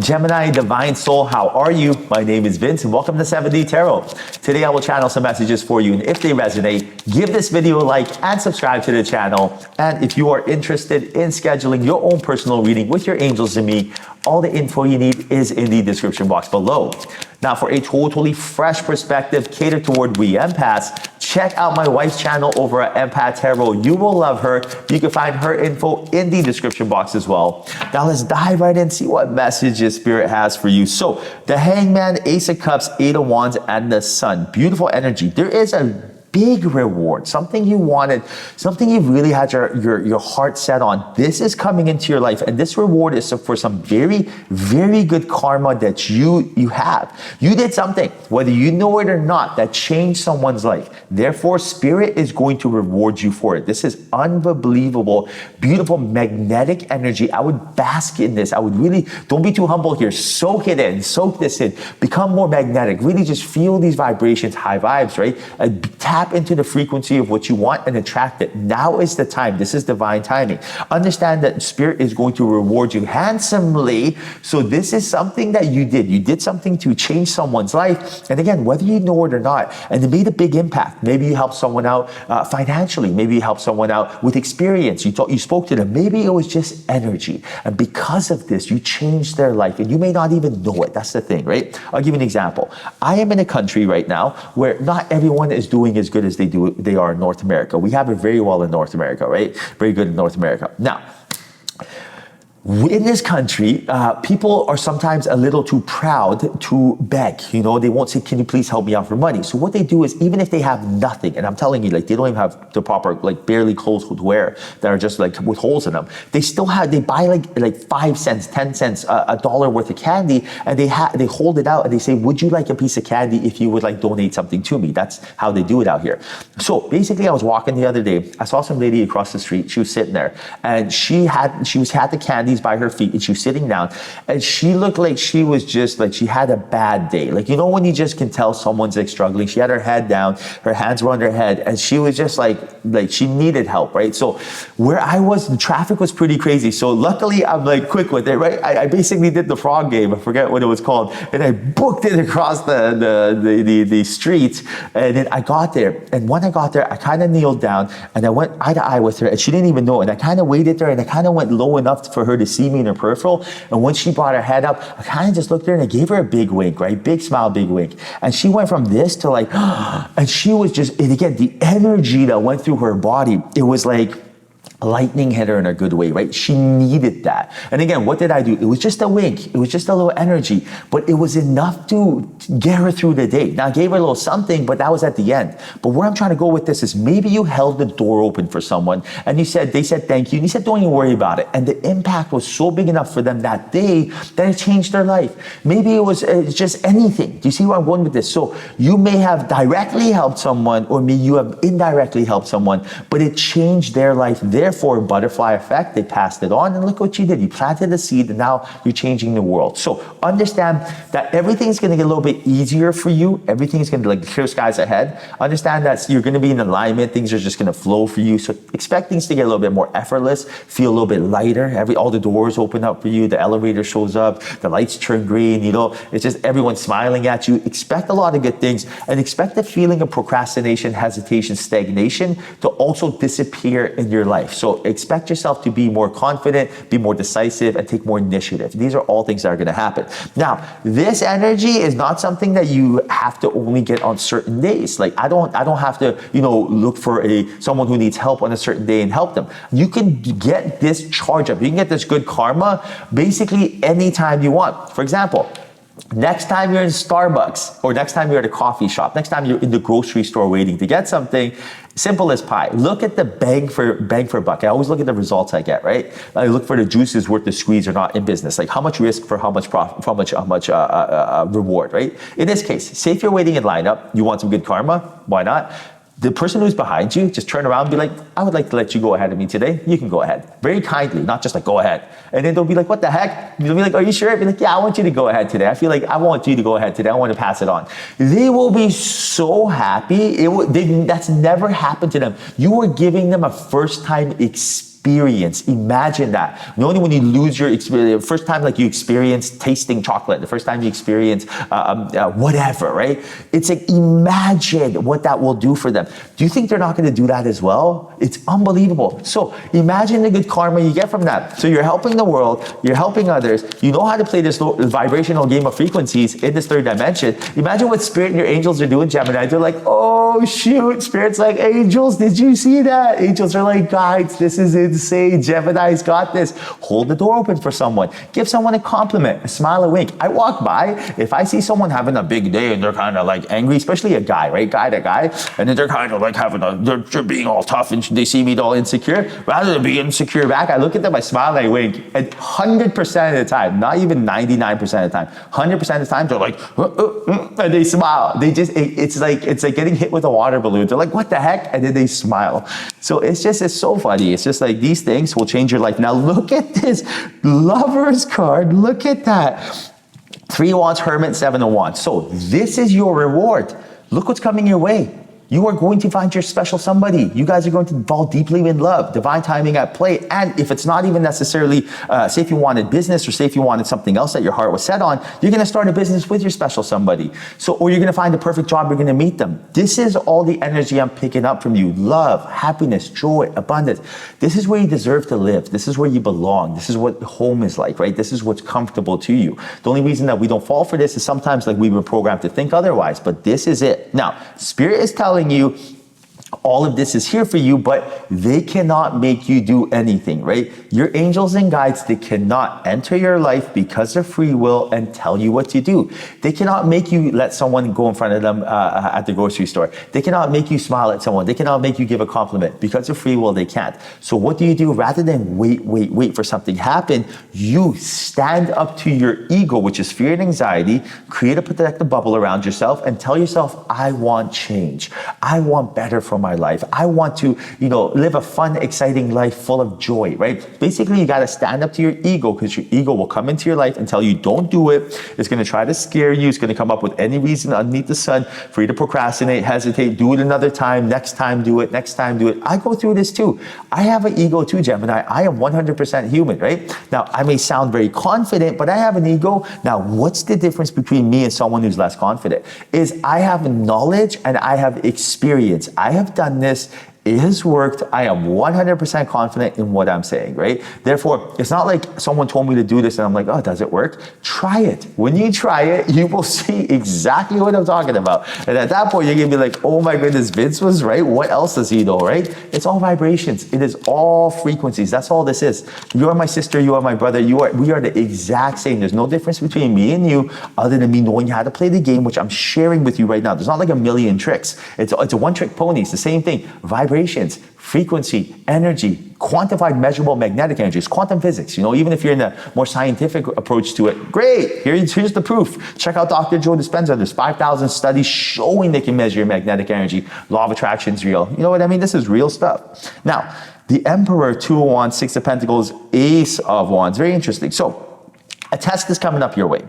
Gemini, Divine Soul, how are you? My name is Vince and welcome to 7D Tarot. Today I will channel some messages for you, and if they resonate, give this video a like and subscribe to the channel. And if you are interested in scheduling your own personal reading with your angels and me, all the info you need is in the description box below. Now, for a totally fresh perspective catered toward we empaths, check out my wife's channel over at Empath Tarot. You will love her. You can find her info in the description box as well. Now, let's dive right in and see what messages Spirit has for you. So, the Hangman, Ace of Cups, Eight of Wands, and the Sun. Beautiful energy. There is a big reward, something you wanted, something you really had your heart set on. This is coming into your life, and this reward is for some very, very good karma that you have. You did something, whether you know it or not, that changed someone's life. Therefore, Spirit is going to reward you for it. This is unbelievable, beautiful, magnetic energy. I would bask in this. I would really, don't be too humble here. Soak it in, soak this in, become more magnetic. Really just feel these vibrations, high vibes, right? Tap into the frequency of what you want and attract it. Now is the time. This is divine timing. Understand that Spirit is going to reward you handsomely. So this is something that you did. You did something to change someone's life. And again, whether you know it or not, and it made a big impact. Maybe you helped someone out financially. Maybe you helped someone out with experience. You spoke to them. Maybe it was just energy. And because of this, you changed their life. And you may not even know it. That's the thing, right? I'll give you an example. I am in a country right now where not everyone is doing as good as they are in North America. We have it very well in North America, right? Very good in North America. Now, in this country, people are sometimes a little too proud to beg. You know, they won't say, can you please help me out for money? So what they do is, even if they have nothing, and I'm telling you, like, they don't even have the proper, like, barely clothes to wear that are just like with holes in them, they buy like 5 cents, 10 cents, a dollar worth of candy, and they hold it out and they say, would you like a piece of candy if you would like donate something to me? That's how they do it out here. So basically, I was walking the other day, I saw some lady across the street. She was sitting there and she had the candy by her feet, and she was sitting down, and she looked like she was just like she had a bad day. Like, you know, when you just can tell someone's like struggling. She had her head down, her hands were on her head, and she was just like she needed help, right? So where I was, the traffic was pretty crazy. So luckily, I'm like quick with it, right? I basically did the frog game. I forget what it was called, and I booked it across the street, and then I got there. And when I got there, I kind of kneeled down and I went eye to eye with her, and she didn't even know. And I kind of waited there, and I kind of went low enough for her to see me in her peripheral. And when she brought her head up, I kind of just looked at her and I gave her a big wink, right? Big smile, big wink. And she went from this to like, and she was just, and again, the energy that went through her body, it was like lightning hit her in a good way, right? She needed that. And again, what did I do? It was just a wink. It was just a little energy, but it was enough to get her through the day. Now, I gave her a little something, but that was at the end. But where I'm trying to go with this is, maybe you held the door open for someone and they said thank you. And you said, don't even worry about it. And the impact was so big enough for them that day that it changed their life. Maybe it was just anything. Do you see where I'm going with this? So you may have directly helped someone, or maybe you have indirectly helped someone, but it changed their life. Therefore, butterfly effect, they passed it on, and look what you did. You planted a seed, and now you're changing the world. So understand that everything's going to get a little bit easier for you. Everything's going to be like clear skies ahead. Understand that you're going to be in alignment. Things are just going to flow for you. So expect things to get a little bit more effortless, feel a little bit lighter. All the doors open up for you. The elevator shows up. The lights turn green. You know, it's just everyone smiling at you. Expect a lot of good things, and expect the feeling of procrastination, hesitation, stagnation to also disappear in your life. So expect yourself to be more confident, be more decisive, and take more initiative. These are all things that are going to happen. Now, this energy is not something that you have to only get on certain days. Like, I don't have to, you know, look for someone who needs help on a certain day and help them. You can get this charge up. You can get this good karma basically anytime you want. For example, next time you're in Starbucks, or next time you're at a coffee shop, next time you're in the grocery store waiting to get something, simple as pie. Look at the bang for buck. I always look at the results I get, right? I look for the juices worth the squeeze or not in business. Like, how much risk for how much profit, how much reward, right? In this case, say if you're waiting in lineup, you want some good karma, why not? The person who's behind you, just turn around and be like, I would like to let you go ahead of me today. You can go ahead. Very kindly, not just like, go ahead. And then they'll be like, what the heck? They'll be like, are you sure? I'll be like, yeah, I want you to go ahead today. I feel like I want you to go ahead today. I want to pass it on. They will be so happy. That's never happened to them. You are giving them a first time experience experience. Imagine that. Only when you lose your experience, first time like you experience tasting chocolate, the first time you experience whatever, right? It's like, imagine what that will do for them. Do you think they're not going to do that as well? It's unbelievable. So imagine the good karma you get from that. So you're helping the world, you're helping others, you know how to play this vibrational game of frequencies in this third dimension. Imagine what Spirit and your angels are doing, Gemini. They're like, oh shoot, Spirit's like, angels, did you see that? Angels are like, guides, this is insane. Gemini's got this. Hold the door open for someone. Give someone a compliment, a smile, a wink. I walk by, if I see someone having a big day and they're kind of like angry, especially a guy, right? Guy to guy, and then they're kind of like they're being all tough and they see me all insecure. Rather than be insecure back, I look at them, I smile, and I wink. And 100% of the time, not even 99% of the time, 100% of the time, they're like, and they smile. They just, it's like getting hit with a water balloon. They're like, what the heck? And then they smile. So it's so funny. It's just like these things will change your life. Now look at this Lover's card. Look at that. 3 of Wands, Hermit, 7 of Wands. So this is your reward. Look what's coming your way. You are going to find your special somebody. You guys are going to fall deeply in love. Divine timing at play. And if it's not even necessarily, say if you wanted business or say if you wanted something else that your heart was set on, you're going to start a business with your special somebody. So, or you're going to find the perfect job, you're going to meet them. This is all the energy I'm picking up from you. Love, happiness, joy, abundance. This is where you deserve to live. This is where you belong. This is what home is like, right? This is what's comfortable to you. The only reason that we don't fall for this is sometimes like we were programmed to think otherwise, but this is it. Now, Spirit is telling you all of this is here for you, but they cannot make you do anything, right? Your angels and guides, they cannot enter your life because of free will and tell you what to do. They cannot make you let someone go in front of them at the grocery store. They cannot make you smile at someone. They cannot make you give a compliment. Because of free will, they can't. So what do? Rather than wait for something to happen, you stand up to your ego, which is fear and anxiety, create a protective bubble around yourself and tell yourself, I want change. I want better for my life. I want to, live a fun, exciting life full of joy, right? Basically, you got to stand up to your ego because your ego will come into your life and tell you, don't do it. It's going to try to scare you. It's going to come up with any reason underneath the sun for you to procrastinate, hesitate, do it another time, next time do it, next time do it. I go through this too. I have an ego too, Gemini. I am 100% human, right? Now, I may sound very confident, but I have an ego. Now, what's the difference between me and someone who's less confident? Is I have knowledge and I have experience. I have done this. It has worked. I am 100% confident in what I'm saying, right? Therefore, it's not like someone told me to do this and I'm like, oh, does it work? Try it. When you try it, you will see exactly what I'm talking about. And at that point, you're going to be like, oh my goodness, Vince was right. What else does he know, right? It's all vibrations. It is all frequencies. That's all this is. You are my sister. You are my brother. We are the exact same. There's no difference between me and you other than me knowing how to play the game, which I'm sharing with you right now. There's not like a million tricks. It's a one-trick pony. It's the same thing. Vibrations, frequency, energy, quantified measurable magnetic energy. It's quantum physics. Even if you're in a more scientific approach to it, great. Here's the proof. Check out Dr. Joe Dispenza. There's 5,000 studies showing they can measure your magnetic energy. Law of attraction is real. You know what I mean? This is real stuff. Now, the Emperor, 2 of Wands, 6 of Pentacles, Ace of Wands. Very interesting. So, a test is coming up your way.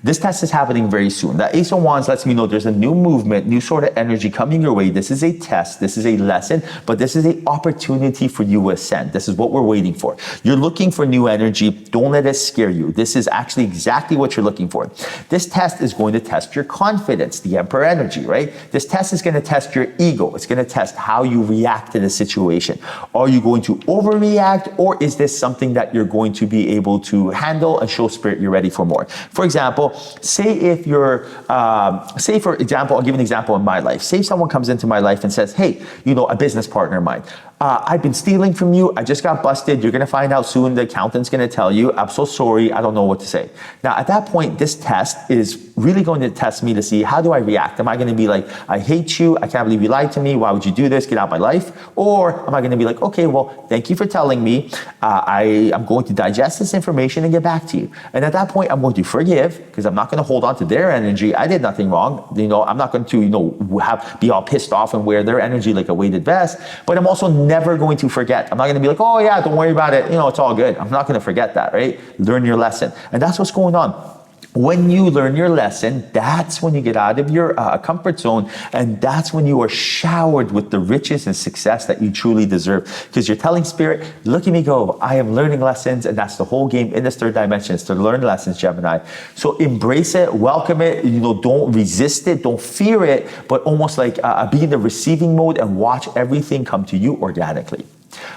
This test is happening very soon. That Ace of Wands lets me know there's a new movement, new sort of energy coming your way. This is a test. This is a lesson, but this is an opportunity for you to ascend. This is what we're waiting for. You're looking for new energy. Don't let it scare you. This is actually exactly what you're looking for. This test is going to test your confidence, the Emperor energy, right? This test is going to test your ego. It's going to test how you react to the situation. Are you going to overreact, or is this something that you're going to be able to handle and show spirit you're ready for more? For example, say for example, I'll give an example in my life. Say someone comes into my life and says, hey, a business partner of mine, I've been stealing from you. I just got busted. You're going to find out soon. The accountant's going to tell you. I'm so sorry. I don't know what to say. Now, at that point, this test is really going to test me to see how do I react? Am I going to be like, I hate you. I can't believe you lied to me. Why would you do this? Get out of my life. Or am I going to be like, okay, well, thank you for telling me. I'm going to digest this information and get back to you. And at that point, I'm going to forgive because I'm not going to hold on to their energy. I did nothing wrong. I'm not going to, be all pissed off and wear their energy like a weighted vest. But I'm also never going to forget. I'm not going to be like, oh yeah, don't worry about it. It's all good. I'm not going to forget that, right? Learn your lesson. And that's what's going on. When you learn your lesson, that's when you get out of your comfort zone, and that's when you are showered with the riches and success that you truly deserve. Because you're telling Spirit, look at me go, I am learning lessons, and that's the whole game in this third dimension, is to learn lessons, Gemini. So embrace it, welcome it, don't resist it, don't fear it, but almost like be in the receiving mode and watch everything come to you organically.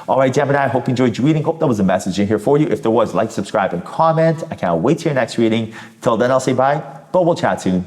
All right, Gemini, I hope you enjoyed your reading. Hope that was a message in here for you. If there was, like, subscribe, and comment. I can't wait to your next reading. Till then, I'll say bye, but we'll chat soon.